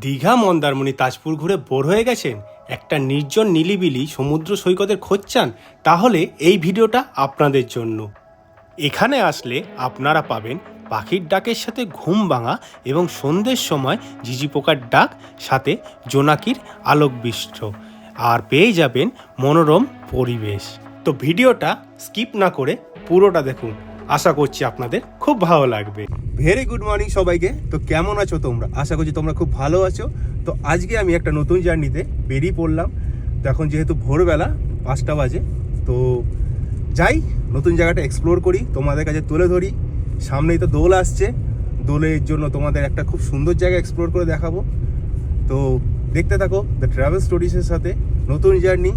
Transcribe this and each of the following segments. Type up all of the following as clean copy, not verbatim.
দীঘা মন্দারমণি তাজপুর ঘুরে বোর হয়ে গেছেন, একটা নির্জন নিলিবিলি সমুদ্র সৈকতের খোঁজ চান, তাহলে এই ভিডিওটা আপনাদের জন্য। এখানে আসলে আপনারা পাবেন পাখির ডাকের সাথে ঘুম ভাঙা এবং সন্ধ্যের সময় ঝিঝি পোকার ডাক, সাথে জোনাকির আলোকবিষ্ট, আর পেয়ে যাবেন মনোরম পরিবেশ। তো ভিডিওটা স্কিপ না করে পুরোটা দেখুন, আশা করছি আপনাদের খুব ভালো লাগবে। ভেরি গুড মর্নিং সবাইকে। তো কেমন আছো তোমরা? আশা করছি তোমরা খুব ভালো আছো। তো আজকে আমি একটা নতুন জার্নিতে বেরিয়ে পড়লাম। তো এখন যেহেতু ভোরবেলা 5টা বাজে, তো যাই নতুন জায়গাটা এক্সপ্লোর করি, তোমাদের কাছে তুলে ধরি। সামনেই তো দোল আসছে, দোলের জন্য তোমাদের একটা খুব সুন্দর জায়গা এক্সপ্লোর করে দেখাবো। তো দেখতে থাকো দ্য ট্রাভেল স্টোরিজের সাথে নতুন জার্নি।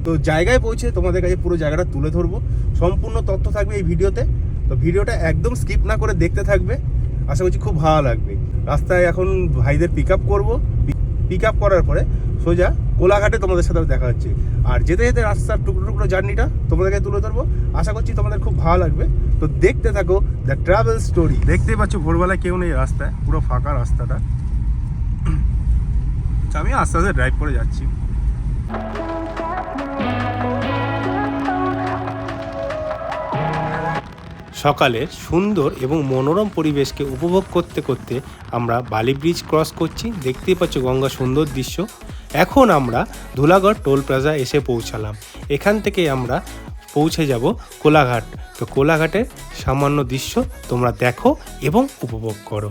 তো জায়গায় পৌঁছে তোমাদের কাছে পুরো জায়গাটা তুলে ধরবো, সম্পূর্ণ তথ্য থাকবে এই ভিডিওতে। তো ভিডিওটা একদম স্কিপ না করে দেখতে থাকবে, আশা করছি খুব ভালো লাগবে। রাস্তায় এখন ভাইদের পিক আপ করবো, পিক আপ করার পরে সোজা কোলাঘাটে তোমাদের সাথে দেখা হচ্ছে। আর যেতে যেতে রাস্তার টুকরো টুকরো জার্নিটা তোমাদেরকে তুলে ধরবো, আশা করছি তোমাদের খুব ভালো লাগবে। তো দেখতে থাকো দ্য ট্রাভেল স্টোরি। দেখতেই পাচ্ছ ভোরবেলায় কেউ নেই রাস্তায়, পুরো ফাঁকা রাস্তাটা। আমি আস্তে আস্তে ড্রাইভ করে যাচ্ছি। সকালের সুন্দর এবং মনোরম পরিবেশকে উপভোগ করতে করতে আমরা বালি ব্রিজ ক্রস করছি। দেখতেই পাচ্ছ গঙ্গা সুন্দর দৃশ্য। এখন আমরা ধুলাগড় টোল প্লাজা এসে পৌঁছালাম। এখান থেকে আমরা পৌঁছে যাব কোলাঘাট। তো কোলাঘাটের সামান্য দৃশ্য তোমরা দেখো এবং উপভোগ করো।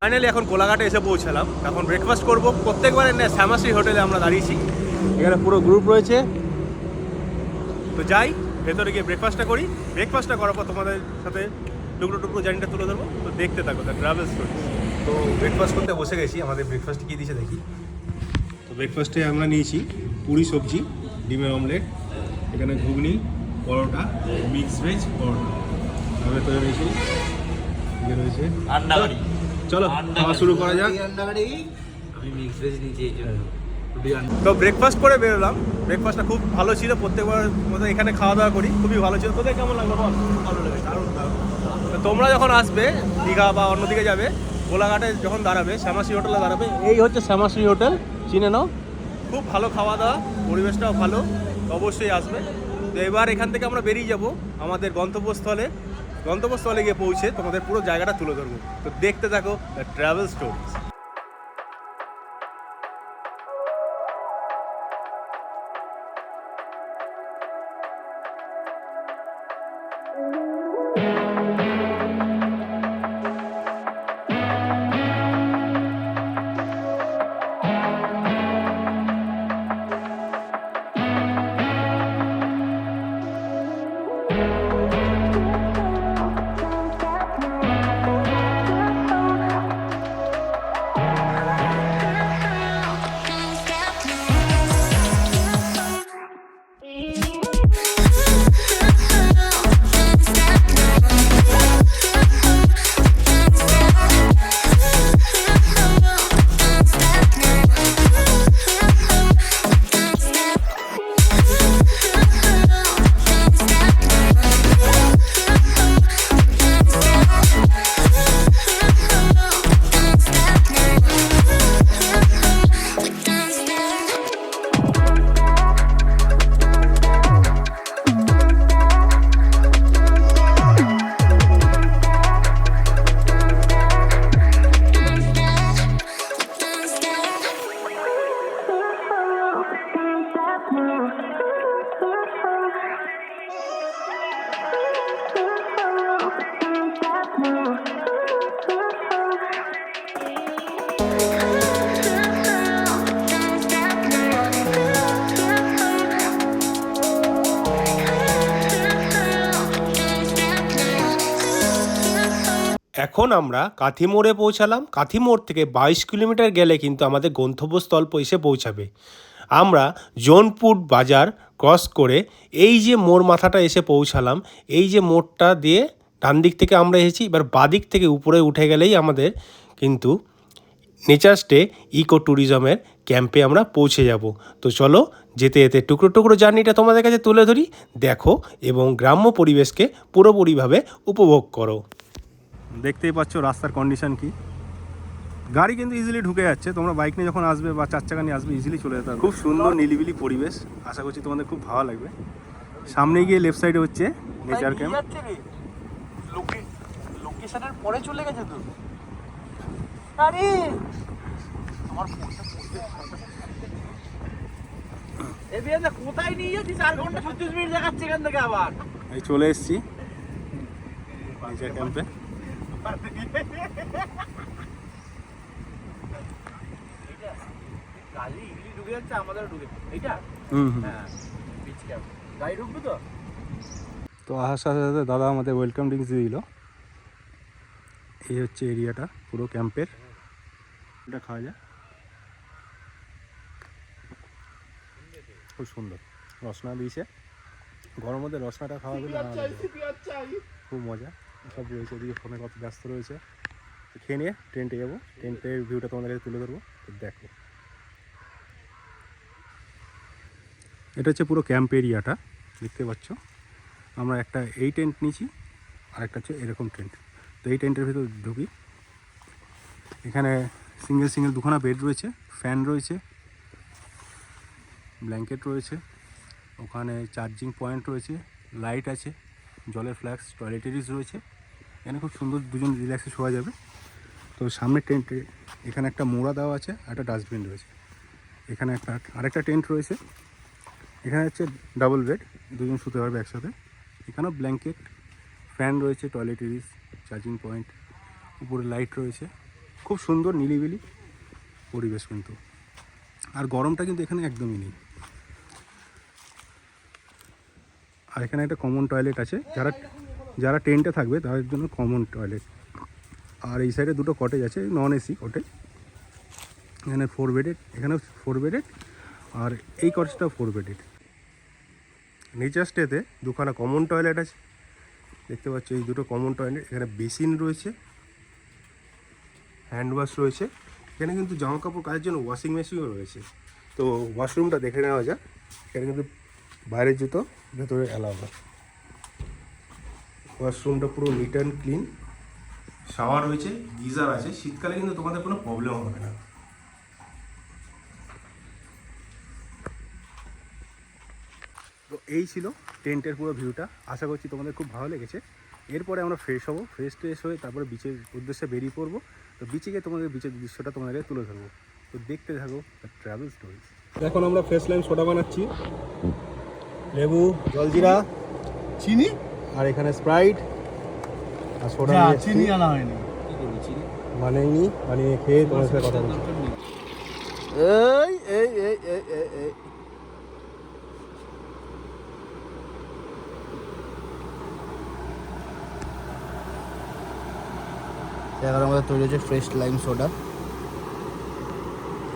ফাইনালি এখন কোলাঘাটে এসে পৌঁছালাম। এখন ব্রেকফাস্ট করবো। প্রত্যেকবারে না শ্যামাশ্রী হোটেলে আমরা দাঁড়িয়েছি, এখানে পুরো গ্রুপ রয়েছে। তো যাই ভেতরে গিয়ে ব্রেকফাস্টটা করি। ব্রেকফাস্টটা করার পর তোমাদের সাথে টুকরো টুকরো জার্নিটা তুলে ধরবো। তো দেখতে থাকো দ্য ট্রাভেল স্টোরি। তো ব্রেকফাস্ট করতে বসে গেছি। আমাদের ব্রেকফাস্টে কী দিয়েছে দেখি। তো ব্রেকফাস্টে আমরা নিয়েছি পুরি সবজি, ডিমের অমলেট, এখানে ঘুগনি, পরোটা, মিক্স ভেজ পরোটা। আর ভেতরে রয়েছে ইয়ে রয়েছে আন্ডাবাড়ি। চলো খাওয়া শুরু করা যাক। তো ব্রেকফাস্ট করে বেরোলাম। ব্রেকফাস্টটা খুব ভালো ছিল, প্রত্যেকবার মতো এখানে খাওয়া দাওয়া করি, খুবই ভালো ছিল। তোদের কেমন লাগলো বল? ভালো লাগে, দারুণ দারুণ। তোমরা যখন আসবে দীঘা বা অন্যদিকে যাবে, কোলাঘাটে যখন দাঁড়াবে শ্যামাশ্রী হোটেলে দাঁড়াবে। এই হচ্ছে শ্যামাশ্রী হোটেল, চিনে নাও। খুব ভালো খাওয়া দাওয়া, পরিবেশটাও ভালো, অবশ্যই আসবে। তো এবার এখান থেকে আমরা বেরিয়ে যাব আমাদের গন্তব্যস্থলে গিয়ে পৌঁছে তোমাদের পুরো জায়গাটা তুলে ধরবো। তো দেখতে থাকো দ্য ট্রাভেল স্টোরিজ। এখন আমরা কাথিমোড়ে পৌঁছালাম। কাথিমোড় থেকে 22 কিলোমিটার গেলে কিন্তু আমাদের গন্তব্যস্থল এসে পৌঁছাবে। আমরা জোনপুর বাজার ক্রস করে এই যে মোড় মাথাটা এসে পৌঁছালাম। এই যে মোড়টা দিয়ে ডান দিক থেকে আমরা এসেছি, এবার বাদিক থেকে উপরে উঠে গেলেই আমাদের কিন্তু নেচার স্টে ইকো ট্যুরিজমের ক্যাম্পে আমরা পৌঁছে যাব। তো চলো যেতে যেতে টুকরো টুকরো জার্নিটা তোমাদের কাছে তুলে ধরি, দেখো এবং গ্রাম্য পরিবেশকে পুরোপুরিভাবে উপভোগ করো। দেখতেই পাচ্ছ রাস্তার কন্ডিশন কি, গাড়ি কিন্তু ইজিলি ঢুকে যাচ্ছে। তোমরা বাইক নিয়ে যখন আসবে বা 4 চাকা নিয়ে আসবে ইজিলি চলে যেতে পারবে। খুব সুন্দর নিলিবিলি পরিবেশ, আশা করছি তোমাদের খুব ভালো লাগবে। সামনে গিয়ে লেফট সাইডে হচ্ছে নেচার ক্যাম্প। লোকেশনের পরে চলে গেছে তো। আরে আমার ফোনটা কোথায় নিয়ে যাচ্ছি? 4 ঘন্টা 36 মিনিট দেখাচ্ছে এখান থেকে। আবার এই চলে এসেছি নেচার ক্যাম্পে। গাড়ি ইংলিশ ঢুকে যাচ্ছে, আমাদের ঢুকে এইটা। হ্যাঁ বিচ ক্যাম্প গাড়ি ঢুকবে তো। তো আসার সাথে সাথে দাদা আমাদের ওয়েলকাম ড্রিঙ্কস দিয়ে দিল। এই হচ্ছে এরিয়াটা পুরো ক্যাম্পের, এটা খাওয়া যায়, খুব সুন্দর। রসনা দিয়েছে, গরমের মধ্যে রসনাটা খাওয়া গেলে খুব মজা। সব রয়েছে এদিকে, ফোনে কত ব্যস্ত রয়েছে। খেয়ে নিয়ে টেন্টে যাবো, টেন্টের ভিউটা তোমাদের তুলে ধরবো, দেখো। এটা হচ্ছে পুরো ক্যাম্প এরিয়াটা, দেখতে পাচ্ছ। আমরা একটা এই টেন্ট নিয়েছি, আর একটা হচ্ছে এরকম টেন্ট। তো এই টেন্টের ভিতর ঢুকি। এখানে সিঙ্গেল সিঙ্গেল দুখানা বেড রয়েছে, ফ্যান রয়েছে, ব্ল্যাঙ্কেট রয়েছে, ওখানে চার্জিং পয়েন্ট রয়েছে, লাইট আছে, জলের ফ্ল্যাক্স, টয়লেটারিজ রয়েছে। এখানে খুব সুন্দর দুজন রিল্যাক্সে শোয়া যাবে। তো সামনের টেন্টে এখানে একটা মোড়া দেওয়া আছে, একটা ডাস্টবিন রয়েছে। এখানে আরেকটা টেন্ট রয়েছে, এখানে হচ্ছে ডাবল বেড, দুজন শুতে পারবে একসাথে। এখানেও ব্ল্যাঙ্কেট, ফ্যান রয়েছে, টয়লেটারিজ, চার্জিং পয়েন্ট, উপরে লাইট রয়েছে। খুব সুন্দর নিলিবিলি পরিবেশ কিন্তু, আর গরমটা কিন্তু এখানে একদমই নেই। আর এখানে একটা কমন টয়লেট আছে, যারা টেন্টে থাকবে তাদের জন্য কমন টয়লেট। আর এই সাইডে দুটো কটেজ আছে, নন এসি কটেজ। এখানে 4 বেডেড, এখানেও 4 বেডেড, আর এই কটেজটাও 4 বেডেড। নেচার স্টেতে দুখানা কমন টয়লেট আছে, দেখতে পাচ্ছ এই দুটো কমন টয়লেট। এখানে বেসিন রয়েছে, হ্যান্ড ওয়াশ রয়েছে। এখানে কিন্তু জামা কাপড় কাচার জন্য ওয়াশিং মেশিনও রয়েছে। তো ওয়াশরুমটা দেখে নেওয়া যাক। এখানে কিন্তু বাইরের জুতো, ভেতরে অ্যালাউড। ওয়াশরুমটা পুরো নিট অ্যান্ড ক্লিন, শাওয়ার রয়েছে, গিজার আছে। শীতকালে কিন্তু তোমাদের কোনো প্রবলেম হবে না। তো এই ছিল টেন্টের পুরো ভিউটা, আশা করছি তোমাদের খুব ভালো লেগেছে। এরপরে আমরা ফ্রেশ হবো, ফ্রেশ হয়ে তারপরে বিচের উদ্দেশ্যে বেরিয়ে পড়বো। তো বিচে গিয়ে তোমাদের বিচের দৃশ্যটা তোমাদের তুলে ধরবো। তো দেখতে থাকো ট্রাভেল স্টোরিজ। এখন আমরা ফ্রেশ লাইম সোডা বানাচ্ছি, লেবু, জলজিরা, চিনি, আর এখানে স্প্রাইট আর সোডা। চিনি আনা হয়নি, কি করবি চিনি বানাইনি, বানিয়ে খেয়ে তোমার সাথে কথা বলছি। এই এই এই এই এই এখন আমাদের তৈরি হচ্ছে ফ্রেশ লাইম সোডা।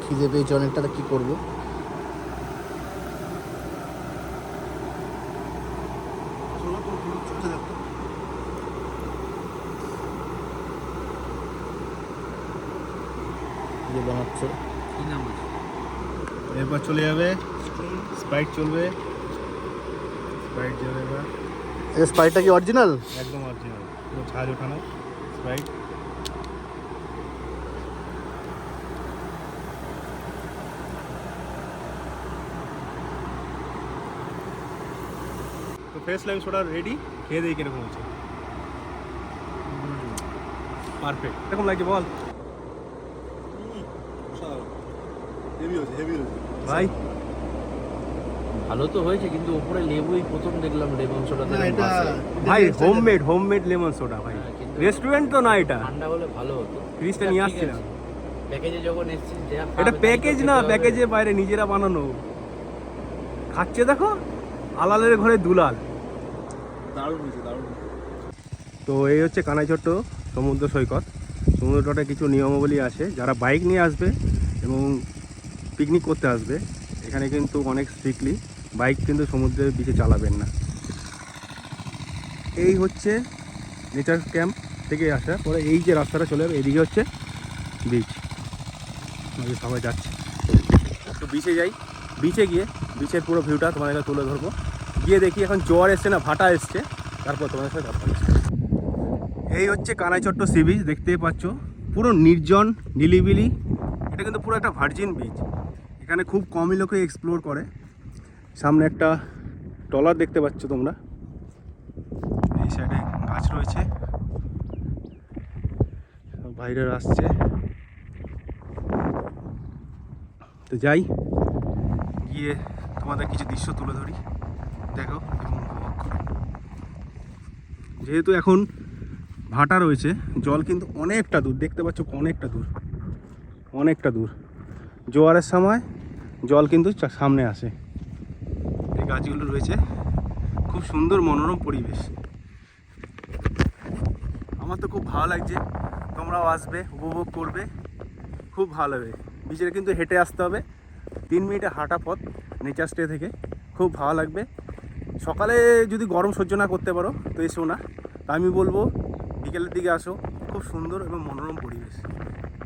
খিদে পেয়েছে অনেকটা, কী করবো। বানাচ্ছে এরপর চলে যাবে স্প্রাইট, চলবে স্প্রাইট যাবে। এবার এই স্প্রাইটটা কি অরিজিনাল? একদম অরিজিনাল, পুরো ঝাঁজ ওঠানো স্প্রাইট। তো ফ্রেশ লাইম সোডা রেডি, খেয়ে দিই কিরকম হচ্ছে। পারফেক্ট, এরকম লাগছে বল ভাই। ভালো তো হয়েছে, কিন্তু ওপরে লেবুই প্রথম দেখলাম লেমন সোডা। ভাই হোমমেড লেমন সোডা ভাই, রেস্টুরেন্ট তো না, এটা ঠান্ডা হলে ভালো হতো। ফ্রিজটা নিয়ে আসছিলাম। প্যাকেজে যখন এসেছিস, এটা প্যাকেজ না, প্যাকেজের বাইরে নিজেরা বানানো। খাচ্ছে দেখো, আলালের ঘরে দুলাল। দারুণ হয়েছে, দারুণ। তো এই হচ্ছে কানাই ছোট্ট সমুদ্র সৈকত। সমুদ্রটা কিছু নিয়মাবলী আছে, যারা বাইক নিয়ে আসবে এবং পিকনিক করতে আসবে এখানে কিন্তু অনেক স্ট্রিক্টলি বাইক কিন্তু সমুদ্রের বিচে চালাবেন না। এই হচ্ছে নেচার ক্যাম্প থেকে আসা পরে এই যে রাস্তাটা চলে যাবে এদিকে হচ্ছে বিচ। সবাই যাচ্ছে, তো বিচে যাই। বিচে গিয়ে বিচের পুরো ভিউটা তোমাদেরকে তুলে ধরবো। গিয়ে দেখি এখন জোয়ার এসছে না ভাটা এসছে, তারপর তোমাদের সাথে কথা বলছি। এই হচ্ছে কানাইচট্ট সি বিচ, দেখতেই পাচ্ছ পুরো নির্জন নিলিবিলি। এটা কিন্তু পুরো একটা ভার্জিন বিচ, এখানে খুব কমই লোকে এক্সপ্লোর করে। সামনে একটা ট্রলার দেখতে পাচ্ছ তোমরা, এই সাইডে গাছ রয়েছে, বাইরে আসছে। তো যাই, গিয়ে তোমাদের কিছু দৃশ্য তুলে ধরি, দেখো এবং উপভোগ করো। যেহেতু এখন ভাটা রয়েছে, জল কিন্তু অনেকটা দূর, দেখতে পাচ্ছ অনেকটা দূর, অনেকটা দূর। জোয়ারের সময় জল কিন্তু সামনে আসে। এই গাছগুলো রয়েছে, খুব সুন্দর মনোরম পরিবেশ। আমার তো খুব ভালো লাগছে, তোমরাও আসবে, উপভোগ করবে, খুব ভালো হবে। বিচে কিন্তু হেঁটে আসতে হবে, 3 মিনিটে হাঁটা পথ নেচার স্টে থেকে, খুব ভালো লাগবে। সকালে যদি গরম সহ্য না করতে পারো তো এসো না, তা আমি বলবো বিকেলের দিকে আসো, খুব সুন্দর এবং মনোরম পরিবেশ।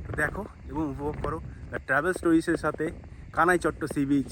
তো দেখো এবং উপভোগ করো দ্য ট্রাভেল স্টোরিজের সাথে Kanaichatta sea beach.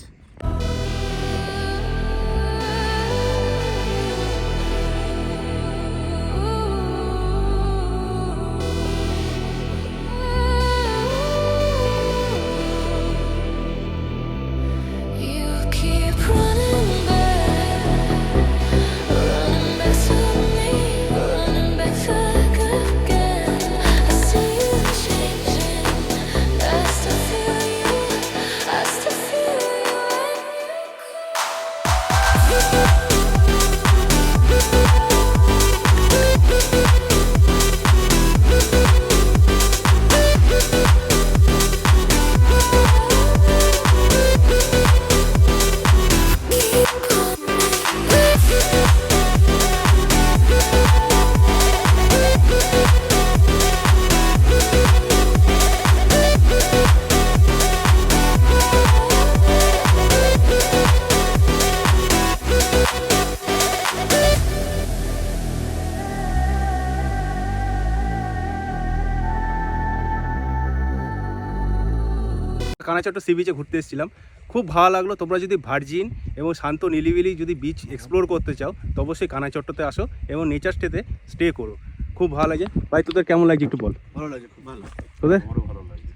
Kanaichatta C বিচে ঘুরতে এসেছিলাম, খুব ভালো লাগলো। তোমরা যদি ভার্জিন এবং শান্ত নিলিবিলি যদি বিচ এক্সপ্লোর করতে চাও তো অবশ্যই কানাইচট্টতে আসো এবং নেচার স্টেতে স্টে করো, খুব ভালো লাগে। ভাই তোদের কেমন লাগছে একটু বল। ভালো লাগে, খুব ভালো। তোদের আমারও ভালো লাগে,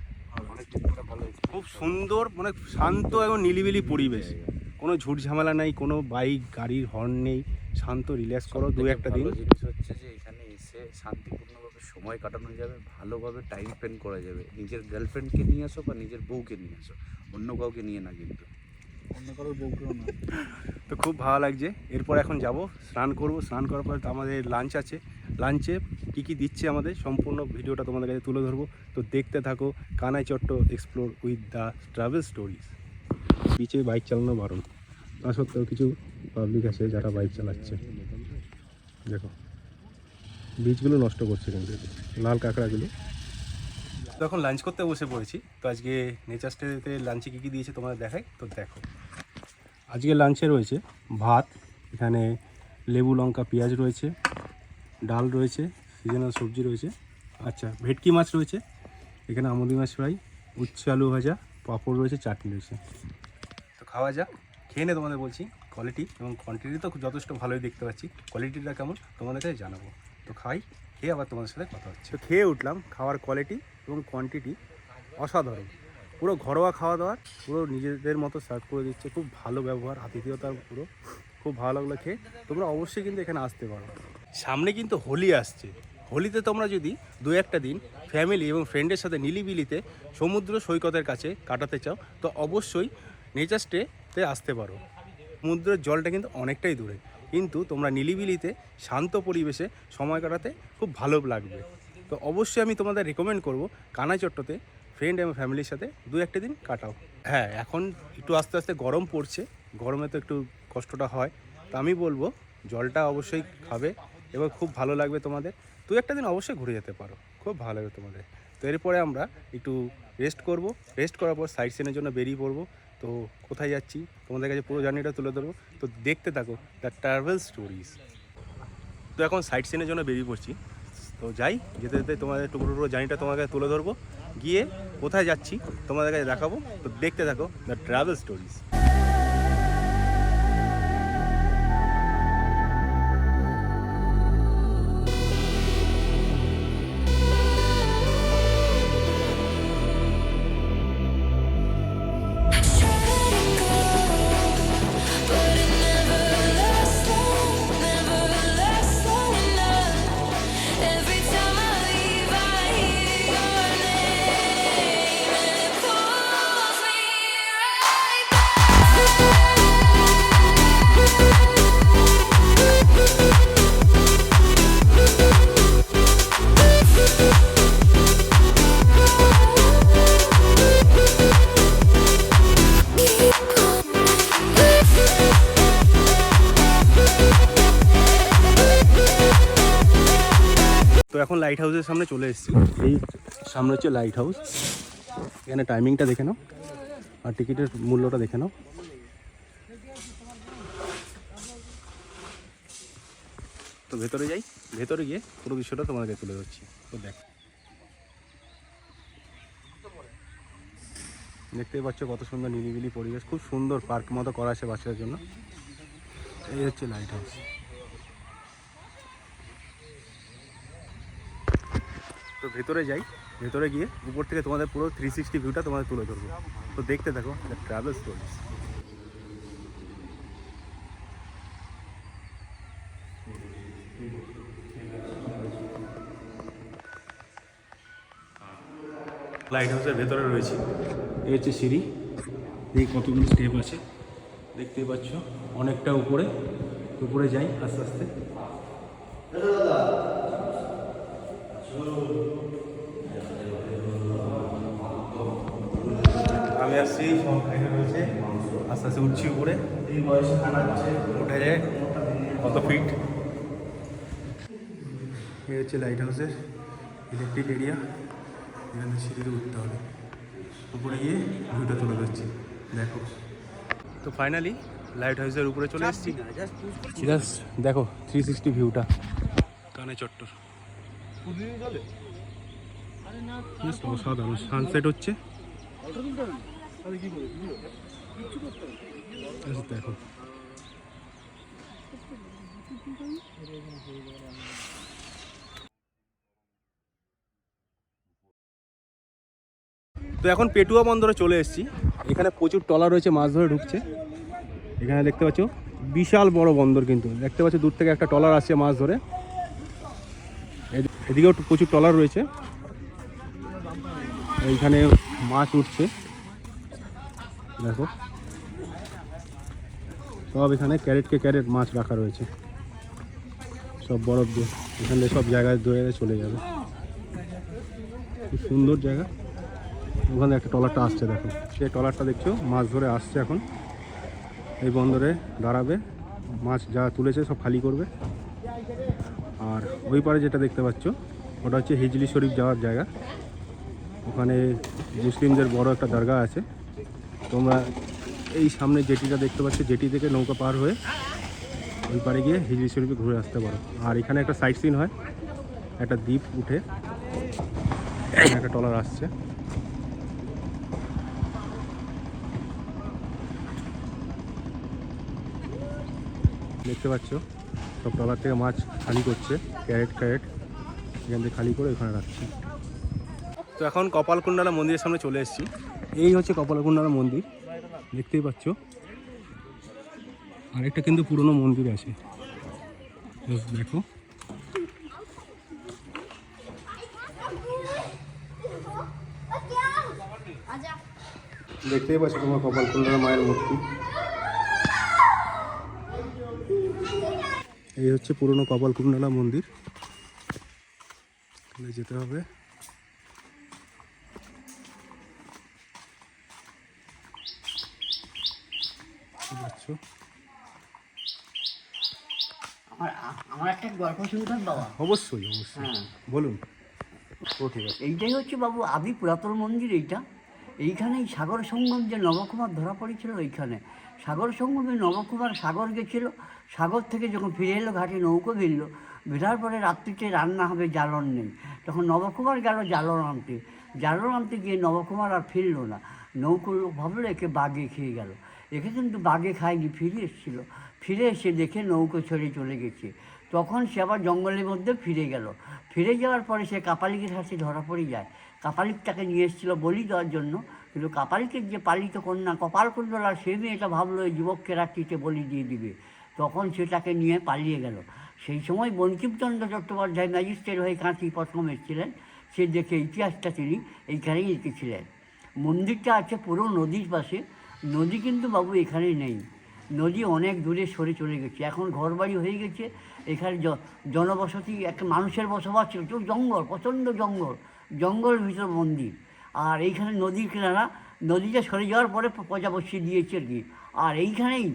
অনেক দিন ধরে ভালো লাগছে। খুব সুন্দর, মানে শান্ত এবং নিলিবিলি পরিবেশ, কোনো ঝুট ঝামেলা নেই, কোনো বাইক গাড়ির হর্ন নেই, শান্ত রিল্যাক্স করো দু একটা দিন। ভালো জিনিস হচ্ছে যে এখানে এসে শান্তিপূর্ণভাবে সময় কাটানো যাবে, ভালোভাবে টাইম স্পেন্ড করা যাবে। নিজের গার্লফ্রেন্ডকে নিয়ে আসো বা নিজের বউকে নিয়ে আসো, অন্য কাউকে নিয়ে না, কিন্তু অন্য কারোর বউকেও না। তো খুব ভালো লাগছে। এরপর এখন যাব স্নান করব, স্নান করার পর আমাদের লাঞ্চ আছে, লাঞ্চে কী কী দিচ্ছে আমাদের সম্পূর্ণ ভিডিওটা তোমাদের কাছে তুলে ধরবো। তো দেখতে থাকো Kanaichatta explore with the travel stories. বিচে বাইক চালানো বারণ, তা সত্ত্বেও কিছু পাবলিক আছে যারা বাইক চালাচ্ছে। দেখো বীজগুলো নষ্ট করছে কিন্তু লাল কাঁকড়াগুলো। তো এখন লাঞ্চ করতে বসে পড়েছি। তো আজকে নেচার স্টেতে লাঞ্চে কী কী দিয়েছে তোমাদের দেখাই। তো দেখো আজকে লাঞ্চে রয়েছে ভাত, এখানে লেবু লঙ্কা পেঁয়াজ রয়েছে, ডাল রয়েছে, সিজনাল সবজি রয়েছে, আচ্ছা ভেটকি মাছ রয়েছে, এখানে আমুদি মাছ ফ্রাই, উচ্ছে আলু ভাজা, পাঁপড় রয়েছে, চাটনি রয়েছে। তো খাওয়া যাক, খেয়ে নে তোমাদের বলছি কোয়ালিটি এবং কোয়ান্টিটি তো যথেষ্ট ভালোই দেখতে পাচ্ছি, কোয়ালিটিটা কেমন তোমাদের কাছে জানাবো। তো খাই, খেয়ে আবার তোমাদের সাথে কথা হচ্ছে। তো খেয়ে উঠলাম, খাওয়ার কোয়ালিটি এবং কোয়ান্টিটি অসাধারণ, পুরো ঘরোয়া খাওয়া দাওয়া, পুরো নিজেদের মতো সার্ভ করে দিচ্ছে, খুব ভালো ব্যবহার, আতিথেয়তার পুরো খুব ভালো লাগলো খেয়ে। তোমরা অবশ্যই কিন্তু এখানে আসতে পারো। সামনে কিন্তু হোলি আসছে, হোলিতে তোমরা যদি দু একটা দিন ফ্যামিলি এবং ফ্রেন্ডের সাথে নিলিবিলিতে সমুদ্র সৈকতের কাছে কাটাতে চাও তো অবশ্যই নেচার স্টেতে আসতে পারো। সমুদ্রের জলটা কিন্তু অনেকটাই দূরে, কিন্তু তোমরা নিলিবিলিতে শান্ত পরিবেশে সময় কাটাতে খুব ভালো লাগবে। তো অবশ্যই আমি তোমাদের রেকমেন্ড করব কানাইচট্টতে ফ্রেন্ড এবং ফ্যামিলির সাথে দু একটা দিন কাটাও। হ্যাঁ, এখন একটু আস্তে আস্তে গরম পড়ছে, গরমে তো একটু কষ্টটা হয়, তো আমি বলবো জলটা অবশ্যই খাবে এবং খুব ভালো লাগবে তোমাদের। তুই একটা দিন অবশ্যই ঘুরে যেতে পারো, খুব ভালো লাগবে তোমাদের। তো এরপরে আমরা একটু রেস্ট করব, রেস্ট করার পর সাইট সিনের জন্য বেরিয়ে পড়বো। তো কোথায় যাচ্ছি তোমাদের কাছে পুরো জার্নিটা তুলে ধরবো, তো দেখতে থাকো দ্য ট্রাভেল স্টোরিজ। তো এখন সাইট সিনের জন্য বেরিয়ে পড়ছি। তো যাই, যেতে যেতে তোমাদের টুকরো জার্নিটা তোমার কাছে তুলে ধরবো, গিয়ে কোথায় যাচ্ছি তোমাদের কাছে দেখাবো। তো দেখতে থাকো the travel stories. Every time I leave, I hear your name, and it pulls me right তো এখন লাইট হাউসের সামনে চলে এসেছি। এই সামনে হচ্ছে লাইট হাউস। এখানে টাইমিংটা দেখে নাও আর টিকিটের মূল্যটা দেখে নাও। তো ভেতরে যাই, ভেতরে গিয়ে পুরো দৃশ্যটা তোমাদেরকে তুলে ধরছি। তো দেখতেই পাচ্ছ কত সুন্দর নিরিবিলি পরিবেশ, খুব সুন্দর পার্ক মতো করা আছে বাচ্চাদের জন্য। এই হচ্ছে লাইট হাউস। তো ভেতরে যাই, ভেতরে গিয়ে উপর থেকে তোমাদের পুরো 360 ভিউটা তোমাদের তুলে ধরবো। তো দেখতে থাকো দ্য ট্রাভেল স্টোরিজ। লাইট হাউসের ভেতরে রয়েছি। এই হচ্ছে সিঁড়ি, এই কতগুলো স্টেপ আছে দেখতেই পাচ্ছ, অনেকটা উপরে। উপরে যাই আস্তে আস্তে। আমি আসছি, সংখ্যায় রয়েছে, আস্তে আস্তে উঠছি উপরে। এই বয়সে উঠে যায় কত ফিট। এই হচ্ছে লাইট হাউসের ইলেকট্রিক এরিয়া। এখানে সিঁড়িতে উঠতে হবে, উপরে গিয়ে ভিউটা তুলে ধরছি, দেখো। তো ফাইনালি লাইট হাউসের উপরে চলে এসেছি। জাস্ট দেখো 360 ভিউটা, কানে চট্টর, অসাধারণ। সানসেট হচ্ছে, দেখো। তো এখন পেটুয়া বন্দরে চলে এসেছি। এখানে প্রচুর ট্রলার রয়েছে, মাছ ধরে ঢুকছে। এখানে দেখতে পাচ্ছ বিশাল বড় বন্দর, কিন্তু দেখতে পাচ্ছ দূর থেকে একটা ট্রলার আসছে মাছ ধরে। এদিকেও প্রচুর ট্রলার রয়েছে, এইখানে মাছ উঠছে দেখো। সব এখানে ক্যারেটকে ক্যারেট মাছ রাখা রয়েছে, সব বরফ দিয়ে। এখানে সব জায়গায় ধরে চলে যাবে, খুব সুন্দর জায়গা। ওখানে একটা ট্রলারটা আসছে দেখো, সেই ট্রলারটা দেখছো মাছ ধরে আসছে। এখন এই বন্দরে দাঁড়াবে, মাছ যা তুলেছে সব খালি করবে। আর ওই পারে যেটা দেখতে পাচ্ছ ওটা হচ্ছে হিজলি শরীফ যাওয়ার জায়গা। ওখানে মুসলিমদের বড় একটা দরগা আছে। তোমরা এই সামনে জেটিটা দেখতে পাচ্ছ, জেটি থেকে নৌকা পার হয়ে ওই পারে গিয়ে হিজলি শরীফে ঘুরে আসতে পারো। আর এখানে একটা সাইট সিন হয়, একটা দ্বীপ উঠে একটা ট্রলার আসছে। দেখতে পাচ্ছ সব ট্রলার থেকে মাছ খালি করছে, ক্যারেট ক্যারেট এখান থেকে খালি করে ওখানে রাখছে। তো এখন কপালকুণ্ডলা মন্দিরের সামনে চলে এসেছি। এই হচ্ছে কপালকুণ্ডলা মন্দির, দেখতেই পাচ্ছ। আরেকটা কিন্তু পুরনো মন্দির আছে, দেখো। দেখতেই পাচ্ছ তোমার কপালকুণ্ডলা মায়ের মূর্তি। এই হচ্ছে পুরনো কপালকুণ্ডলা মন্দির, যেতে হবে। আমার একটা গল্প শুনতেন বাবা। অবশ্যই অবশ্যই, হ্যাঁ, বলুন। ও ঠিক আছে। এইটাই হচ্ছে বাবু আদি পুরাতন মন্দির এইটা। এইখানেই সাগর সঙ্গম যে নবকুমার ধরা পড়েছিল, এইখানে সাগর সঙ্গমে নবকুমার সাগর গেছিল। সাগর থেকে যখন ফিরে এলো ঘাটে নৌকো ভিড়ল, ভেড়ার পরে রাত্রিতে রান্না হবে, জ্বালন নেই। তখন নবকুমার গেল জ্বালন আনতে। জ্বালন আনতে গিয়ে নবকুমার আর ফিরল না। নৌকো লোক ভাবলো একে বাঘে খেয়ে গেল। একে কিন্তু বাঘে খায়নি, ফিরে এসেছিল। ফিরে এসে দেখে নৌকো ছেড়ে চলে গেছে। তখন সে আবার জঙ্গলের মধ্যে ফিরে গেল। ফিরে যাওয়ার পরে সে কাপালিকের হাতে ধরা পড়ে যায়। কাপালিক তাকে নিয়ে এসেছিল বলি দেওয়ার জন্য, কিন্তু কাপালিকের যে পালিত কন্যা কপালকুণ্ডলা, সে মেয়েটা ভাবলো এই যুবককে রাত্রিতে বলি দিয়ে দিবে। তখন সে তাকে নিয়ে পালিয়ে গেল। সেই সময় বঙ্কিমচন্দ্র চট্টোপাধ্যায় ম্যাজিস্ট্রেট হয়ে কাঁথি প্রথম এসেছিলেন। সে দেখে ইতিহাসটা তিনি এইখানেই লিখেছিলেন। মন্দিরটা আছে পুরো নদীর পাশে। নদী কিন্তু বাবু এখানে নেই, নদী অনেক দূরে সরে চলে গেছে। এখন ঘরবাড়ি হয়ে গেছে। এখানে জনবসতি, একটা মানুষের বসবাস ছিল, তো জঙ্গল, প্রচণ্ড জঙ্গল, জঙ্গলের ভিতর মন্দির। আর এইখানে নদীর কিনারা, নদীটা সরে যাওয়ার পরে প্রজা বসিয়ে দিয়েছে আর কি। আর এইখানেই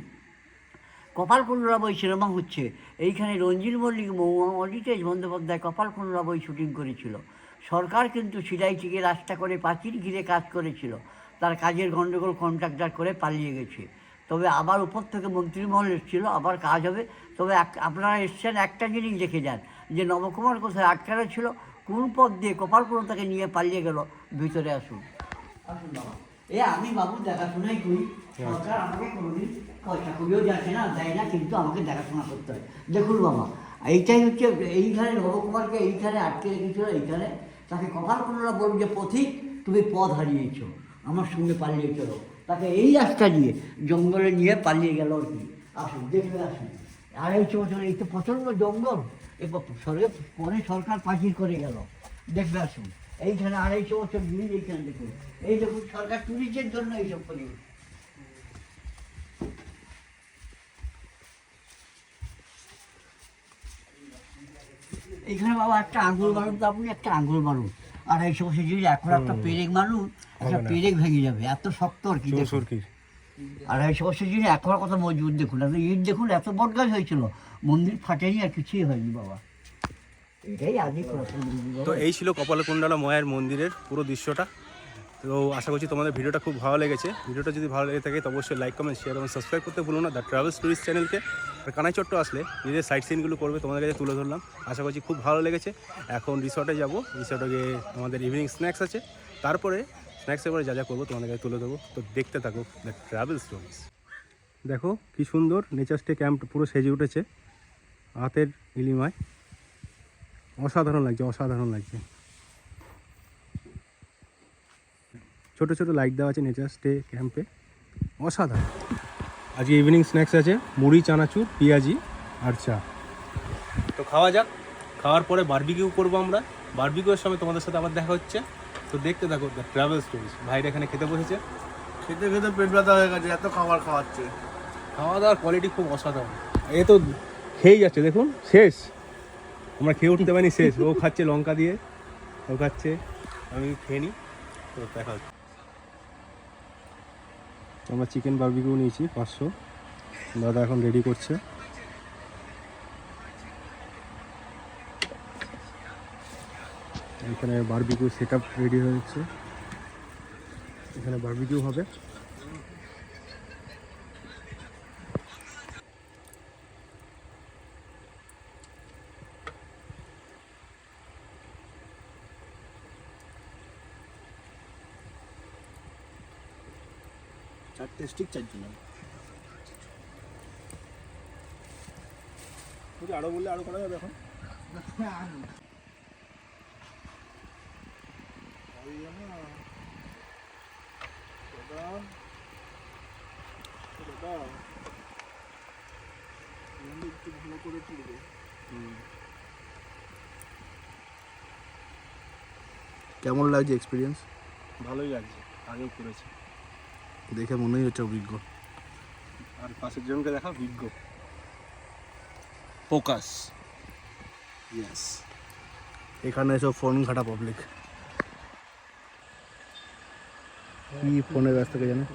কপালকুণ্ডলা বই সিনেমা হচ্ছে। এইখানে রঞ্জিত মল্লিক, অজিতেশ বন্দ্যোপাধ্যায় কপালকুণ্ডলা বই শুটিং করেছিল। সরকার কিন্তু সিলাই থেকে রাস্তা করে পাঁচিল ঘিরে কাজ করেছিল। তার কাজের গণ্ডগোল কন্ট্রাক্টার করে পালিয়ে গেছে। তবে আবার উপর থেকে মন্ত্রীমহল এসেছিল, আবার কাজ হবে। তবে আপনারা এসছেন, একটা জিনিস দেখে যান যে নবকুমার কোথায় আটকানো ছিল, কোন পথ দিয়ে কপালকুণ্ডলা তাকে নিয়ে পালিয়ে গেল। ভিতরে আসুন, আসুন বাবা। আমি বাবু দেখাশোনাই করি। সরকার আমাকে কোনোদিন পয়সা করিও যাচ্ছে না, দেয় না, কিন্তু আমাকে দেখাশোনা করতে হয়। দেখুন বাবা, এইটাই হচ্ছে, এইখানে নবকুমারকে এইখানে আটকে রেখেছিল। এইখানে তাকে কপালকুণ্ডলা বলল যে পথিক, তুমি পথ হারিয়েছ, আমার সঙ্গে পালিয়ে চলো। তাকে এই রাস্তা দিয়ে জঙ্গলে নিয়ে পালিয়ে গেল আর কি। আসুন, দেখবে, আসুন। 250 বছর, এই তো প্রচণ্ড জঙ্গল। পরে সরকার পাঁচিল করে গেল। দেখবে, আসুন। এইখানে 250 বছর ধরে এইখানে দেখুন, এই দেখুন, সরকার টুরিস্টের জন্য এইসব পরিবেশ। এইখানে বাবা একটা আঙুল মারুন তো, আপনি একটা আঙুল মারুন, 250 বছর যদি এখন একটা পেরেক মারুন, একটা পেরেক ভেঙে যাবে, এত শক্ত আর কি। 250 বছর যদি এখন কত মজবুত, দেখুন এত ইট, দেখুন এত বট গাছ হয়েছিল, মন্দির ফাটেনি আর কিছুই হয়নি বাবা। এটাই আদি প্রথম। তো এই ছিল কপালকুণ্ডলা মায়ের মন্দিরের পুরো দৃশ্যটা। তো আশা করছি তোমাদের ভিডিওটা খুব ভালো লেগেছে। ভিডিওটা যদি ভালো লেগে থাকে তো অবশ্যই লাইক, কমেন্ট, শেয়ার এবং সাবস্ক্রাইব করতে ভুলো না দ্য ট্রাভেলস টুরিস্ট চ্যানেলকে। আর কানাইচট্ট আসলে নিজের সাইট সিনগুলো করবে, তোমাদের কাছে তুলে ধরলাম। আশা করছি খুব ভালো লেগেছে। এখন রিসর্টে যাব, রিসর্টে গিয়ে আমাদের ইভিনিং স্ন্যাক্স আছে, তারপরে স্ন্যাক্সের পরে যা যা করবো তোমাদের কাছে তুলে দেবো। তো দেখতে থাকো দ্য ট্রাভেল স্টোরিজ। দেখো কি সুন্দর নেচার স্টে ক্যাম্প পুরো সেজে উঠেছে হাতের নীলিমায়। অসাধারণ লাগছে, অসাধারণ লাগছে। ছোটো ছোটো লাইট দেওয়া আছে নেচার স্টে ক্যাম্পে, অসাধারণ। আজকে ইভিনিং স্ন্যাক্স আছে মুড়ি, চানাচুর, পেঁয়াজি আর চা। তো খাওয়া যাক। খাওয়ার পরে বারবিকিউ করবো আমরা। বারবিকিউর সময় তোমাদের সাথে আবার দেখা হচ্ছে। তো দেখতে থাকো দ্য ট্রাভেল স্টোরিজ। ভাইরা এখানে খেতে বসেছে, খেতে খেতে পেট ব্যথা হয়ে গেছে, এত খাবার খাওয়াচ্ছে। খাওয়া দাওয়ার কোয়ালিটি খুব অসাধারণ। এ তো খেয়েই যাচ্ছে, দেখুন শেষ, আমরা খেয়ে উঠতে পারিনি, শেষ। ও খাচ্ছে লঙ্কা দিয়ে, ও খাচ্ছে, আমি খেয়ে নিই। তো দেখা হচ্ছে। আমরা চিকেন বারবিকিউ নিয়েছি 500, দাদা এখন রেডি করছে। এখানে বারবিকিউ সেট আপ রেডি হয়েছে, এখানে বারবিকিউ হবে। চারটে স্টিক চাইছিল, আরো বললে আরো করা যাবে এখন। ভালো করে তুলবে। কেমন লাগছে এক্সপিরিয়েন্স? ভালোই লাগছে, আগেও করেছি, দেখে মনেই হচ্ছে অভিজ্ঞ। আর পাশের জনকে দেখা বিজ্ঞ। Focus, yes. এখানে সব ফোন ঘাটা পাবলিক, কি ফোনে ব্যস্ত কে জানে।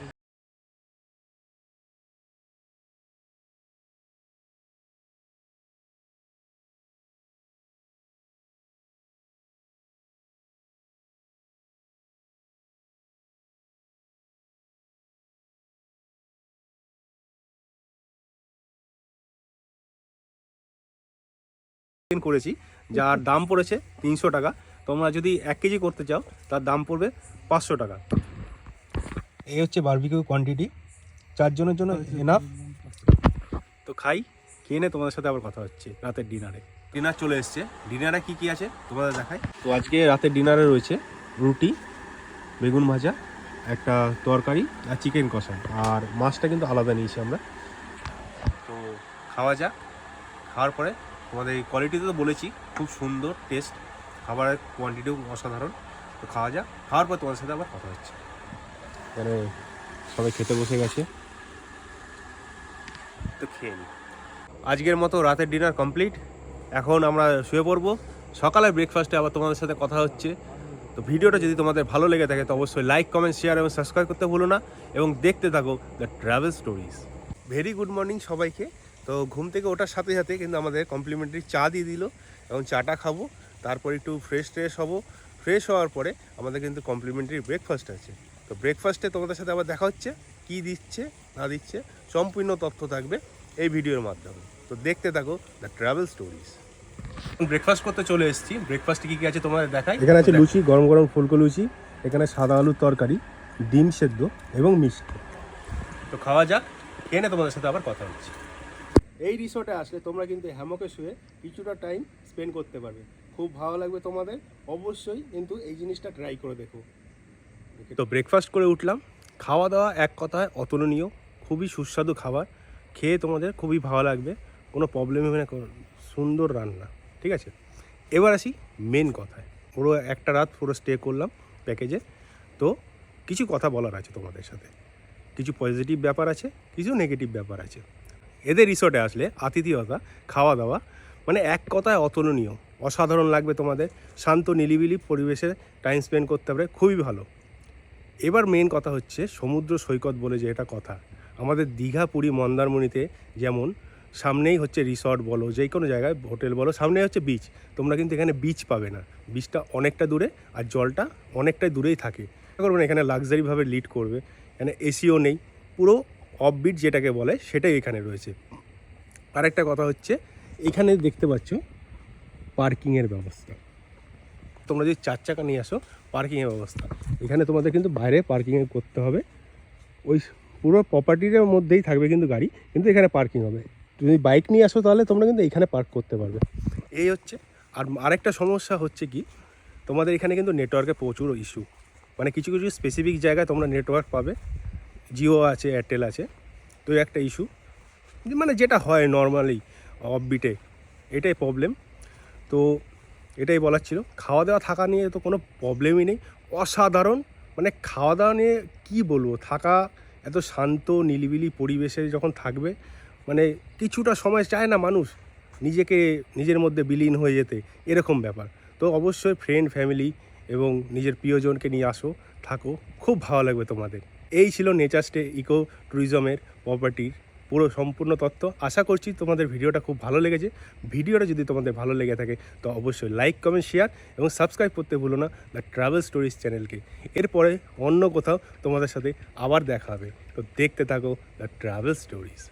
চিকেন করেছি, যার দাম পড়েছে 300 টাকা। তোমরা যদি 1 কেজি করতে চাও তার দাম পড়বে 500 টাকা। এই হচ্ছে বারবিকিউ কোয়ান্টিটি, 4 জনের জন্য এনাফ। তো খাই, খেয়ে নে, তোমাদের সাথে আবার কথা হচ্ছে রাতের ডিনারে। ডিনার চলে এসছে, ডিনারে কি কি আছে তোমাদের দেখাই। তো আজকে রাতের ডিনারে রয়েছে রুটি, বেগুন ভাজা, একটা তরকারি আর চিকেন কষা, আর মাছটা কিন্তু আলাদা নিয়েছি আমরা। তো খাওয়া যাক। খাওয়ার পরে তোমাদের এই কোয়ালিটিতে তো বলেছি খুব সুন্দর টেস্ট, খাবারের কোয়ান্টিটিও অসাধারণ। তো খাওয়া যাক, খাওয়ার পর তোমাদের সাথে আবার কথা হচ্ছে। এখানে সবাই খেতে বসে গেছে, তো খেয়ে নিই। আজকের মতো রাতের ডিনার কমপ্লিট। এখন আমরা শুয়ে পড়বো। সকালের ব্রেকফাস্টে আবার তোমাদের সাথে কথা হচ্ছে। তো ভিডিওটা যদি তোমাদের ভালো লেগে থাকে তো অবশ্যই লাইক, কমেন্ট, শেয়ার এবং সাবস্ক্রাইব করতে ভুলো না, এবং দেখতে থাকো the travel stories. Very good morning সবাইকে। তো ঘুম থেকে ওঠার সাথে সাথে কিন্তু আমাদের কমপ্লিমেন্টারি চা দিয়ে দিল, এবং চাটা খাবো, তারপর একটু ফ্রেশ হবো। ফ্রেশ হওয়ার পরে আমাদের কিন্তু কমপ্লিমেন্টারি ব্রেকফাস্ট আছে। তো ব্রেকফাস্টে তোমাদের সাথে আবার দেখা হচ্ছে, কি দিচ্ছে না দিচ্ছে সম্পূর্ণ তথ্য থাকবে এই ভিডিওর মাধ্যমে। তো দেখতে থাকো দ্য ট্রাভেল স্টোরিজ। ব্রেকফাস্ট করতে চলে এসেছি। ব্রেকফাস্টে কী কী আছে তোমাদের দেখাই। এখানে আছে লুচি, গরম গরম ফুলকো লুচি, এখানে সাদা আলুর তরকারি, ডিম সেদ্ধ এবং মিষ্টি। তো খাওয়া যাক, খেয়ে নে, তোমাদের সাথে আবার কথা হচ্ছে। এই রিসোর্টে আসলে তোমরা কিন্তু হ্যামকে শুয়ে কিছুটা টাইম স্পেন্ড করতে পারবে, খুব ভালো লাগবে তোমাদের। অবশ্যই কিন্তু এই জিনিসটা ট্রাই করে দেখো। তো ব্রেকফাস্ট করে উঠলাম। খাওয়া দাওয়া এক কথায় অতুলনীয়, খুবই সুস্বাদু খাবার, খেয়ে তোমাদের খুবই ভালো লাগবে, কোনো প্রবলেম হবে না, সুন্দর রান্না। ঠিক আছে, এবার আসি মেন কথায়। পুরো একটা রাত পুরো স্টে করলাম প্যাকেজে। তো কিছু কথা বলার আছে তোমাদের সাথে, কিছু পজিটিভ ব্যাপার আছে, কিছু নেগেটিভ ব্যাপার আছে। এদের রিসোর্টে আসলে আতিথেয়তা, খাওয়া দাওয়া মানে এক কথায় অতুলনীয়, অসাধারণ লাগবে তোমাদের। শান্ত নিলিবিলি পরিবেশে টাইম স্পেন্ড করতে পারে, খুবই ভালো। এবার মেন কথা হচ্ছে সমুদ্র সৈকত বলে যে এটা কথা, আমাদের দীঘা, পুরী, মন্দারমণিতে যেমন সামনেই হচ্ছে রিসর্ট বলো, যে কোনো জায়গায় হোটেল বলো, সামনেই হচ্ছে বিচ। তোমরা কিন্তু এখানে বিচ পাবে না, বিচটা অনেকটা দূরে, আর জলটা অনেকটাই দূরেই থাকে। করবে না, এখানে লাক্সারিভাবে লিড করবে, এখানে এসিও নেই, পুরো অফবিট যেটাকে বলে সেটাই এখানে রয়েছে। আরেকটা কথা হচ্ছে এখানে দেখতে পাচ্ছ পার্কিংয়ের ব্যবস্থা। তোমরা যদি 4 চাকা নিয়ে আসো, পার্কিংয়ের ব্যবস্থা এখানে তোমাদের কিন্তু বাইরে পার্কিং করতে হবে। ওই পুরো প্রপার্টির মধ্যেই থাকবে কিন্তু গাড়ি, কিন্তু এখানে পার্কিং হবে। যদি বাইক নিয়ে আসো তাহলে তোমরা কিন্তু এখানে পার্ক করতে পারবে। এই হচ্ছে। আর আরেকটা সমস্যা হচ্ছে কি, তোমাদের এখানে কিন্তু নেটওয়ার্কের প্রচুর ইস্যু, মানে কিছু কিছু স্পেসিফিক জায়গায় তোমরা নেটওয়ার্ক পাবে, জিও আছে, এয়ারটেল আছে। তো একটা ইস্যু, মানে যেটা হয় নর্মালি অফবিটে, এটাই প্রবলেম। তো এটাই বলার ছিল। খাওয়া দাওয়া থাকা নিয়ে তো কোনো প্রবলেমই নেই, অসাধারণ। মানে খাওয়া দাওয়া নিয়ে কী বলবো, থাকা এত শান্ত নিলিবিলি পরিবেশে যখন থাকবে, মানে কিছুটা সময় চায় না মানুষ নিজেকে নিজের মধ্যে বিলীন হয়ে যেতে, এরকম ব্যাপার। তো অবশ্যই ফ্রেন্ড, ফ্যামিলি এবং নিজের প্রিয়জনকে নিয়ে আসো, থাকো, খুব ভালো লাগবে তোমাদের। এই ছিল নেচার স্টে ইকো ট্যুরিজমের প্রপার্টির পুরো সম্পূর্ণ তথ্য। আশা করছি তোমাদের ভিডিওটা খুব ভালো লেগেছে। ভিডিওটা যদি তোমাদের ভালো লেগে থাকে তো অবশ্যই লাইক, কমেন্ট, শেয়ার এবং সাবস্ক্রাইব করতে ভুলো না দ্য ট্রাভেল স্টোরিজ চ্যানেলকে। এরপরে অন্য কোথাও তোমাদের সাথে আবার দেখা হবে। তো দেখতে থাকো দ্য ট্রাভেল স্টোরিজ।